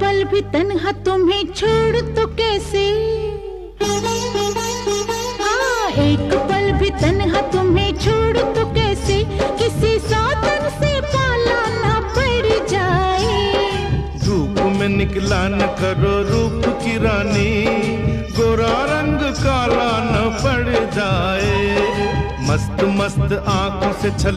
पल भी तन्हा तुम्हें छोड़ तो कैसे, हाँ एक पल भी तन्हा तुम्हें छोड़ तो कैसे, किसी साधन से पाला ना पड़ जाए। धूप में निकला न करो रूप की रानी, गोरा रंग काला न पड़ जाए। मस्त मस्त आंखों से छल